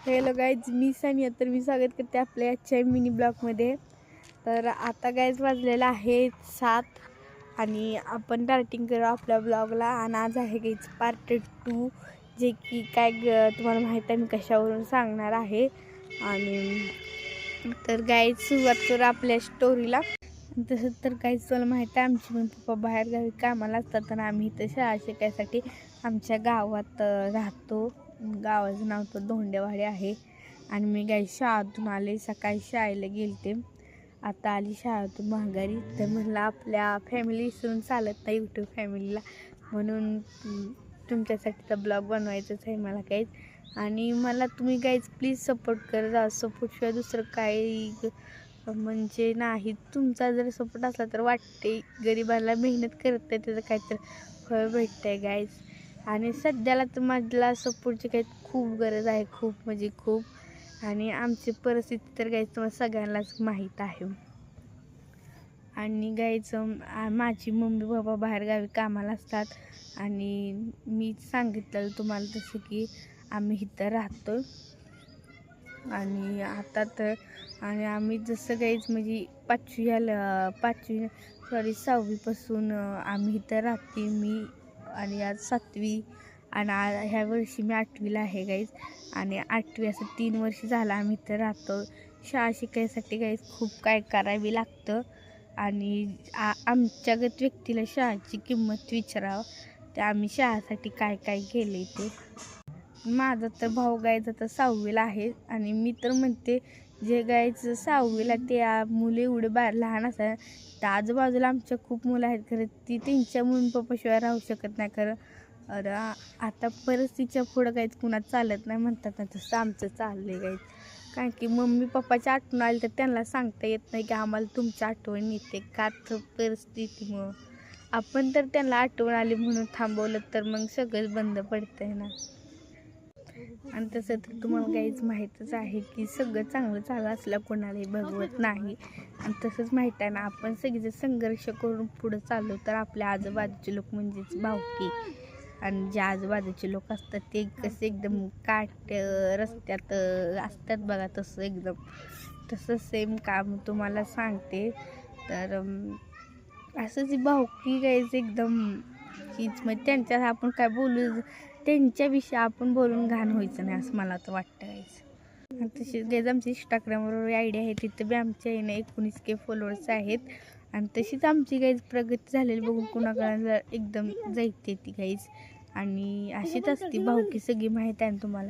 Hello guys, मी सानिया. तर मी स्वागत करते आपल्या आजच्या मिनी ब्लॉगमध्ये. तर आता गाईज वाजलेला आहे 7 आणि आपण स्टार्टिंग करू आपल्या ब्लॉगला. आणि आज आहे गाईज पार्ट 2, जे की काय तुम्हाला माहीत आहे मी कशावरून सांगणार आहे. आणि तर गाईज सुरुवात करू आपल्या स्टोरीला. तसं तर काहीच तुला माहीत आहे, आमची पण पप्पा बाहेर गावी कामाला असतात आणि आम्ही इथं शाळा शिकायसाठी आमच्या गावात राहतो. गावाचं नाव तर धोंडेवाडी आहे. आणि मी गाई शाळेतून आले, सकाळी शाळेला गेलते, आता आली शाळेतून माघारी. तर म्हणलं आपल्या फॅमिली विसरून चालत नाही, यूट्यूब फॅमिलीला, म्हणून तुमच्यासाठी तर ब्लॉग बनवायचंच आहे मला काहीच. आणि मला तुम्ही गाईज प्लीज सपोर्ट करा. सपोर्टशिवाय दुसरं काही म्हणजे नाही. तुमचा जर सपोर्ट असला तर वाटते गरिबाला मेहनत करते त्याचं काहीतरी फळ भेटतंय गाईज. आणि सध्याला तर माझ्या सपोर्टची काही खूप गरज आहे, खूप म्हणजे खूप. आणि आमची परिस्थिती तर गाईज तुम्हाला सगळ्यांनाच माहीत आहे. आणि गाईज माझी मम्मी पप्पा बाहेरगावी कामाला असतात आणि मी सांगितलं तुम्हाला तसं की आम्ही इथं राहतो. आणि आता तर आणि आम्ही जसं गाईज म्हणजे 6वीपासून आम्ही इथं राहते. मी आणि आज 7वी आणि ह्या वर्षी मी 8वीला आहे गाईज. आणि 8वी असं 3 वर्ष झालं आम्ही इथं राहतो. शाळा शिकायसाठी गाईज खूप काय करावी लागतं. आणि आमच्यागत व्यक्तीला शाळेची किंमत विचारावं, तर आम्ही शाळेसाठी काय काय केले ते. माझा तर भाऊ गायचा तर 6वीला आहे. आणि मी तर म्हणते जे गायचं 6वीला ते मुले एवढे लहान असतात, तर आजूबाजूला आमच्या खूप मुलं आहेत खरं, ती त्यांच्या मम्मी पप्पाशिवाय राहू शकत नाही खरं. अरे आता परिस्थितीच्या पुढं काहीच कुणाच चालत नाही म्हणतात ना, तसं आमचं चाललं आहे गाईच. कारण की मम्मी पप्पाच्या आठवण आली तर त्यांना सांगता येत नाही की आम्हाला तुमच्या आठवण येते का, तर परिस्थितीमुळं. आपण तर त्यांना आठवण आली म्हणून थांबवलं तर मग सगळंच बंद पडतं आहे ना. आणि तसं तर तुम्हाला काहीच माहीतच आहे की सगळं चांगलं चालू असलं कोणालाही बघवत नाही. आणि तसंच माहीत आहे ना, आपण सगळेजण संघर्ष करून पुढं चाललो तर आपल्या आजूबाजूचे लोक म्हणजेच भावकी आणि जे आजूबाजूचे लोक असतात ते कसे एकदम काट रस्त्यात असतात बघा, तसं एकदम तसं सेम काम तुम्हाला सांगते. तर असंच भावकी गायचं एकदम हीच मग त्यांच्यात आपण काय बोलू, त्यांच्याविषयी आपण बोलून घाण व्हायचं नाही असं मला तर वाटतं गायचं. तसेच गायज आमची इंस्टाग्रामवर आयडी आहे, तिथं बी आमच्या येणं 19K फॉलोअर्स आहेत. आणि तशीच आमची गाईज प्रगती झालेली बघून कुणाकडे एकदम जायते ती गाईज. आणि अशीच असते भावकी, सगळी माहीत आहे ना तुम्हाला.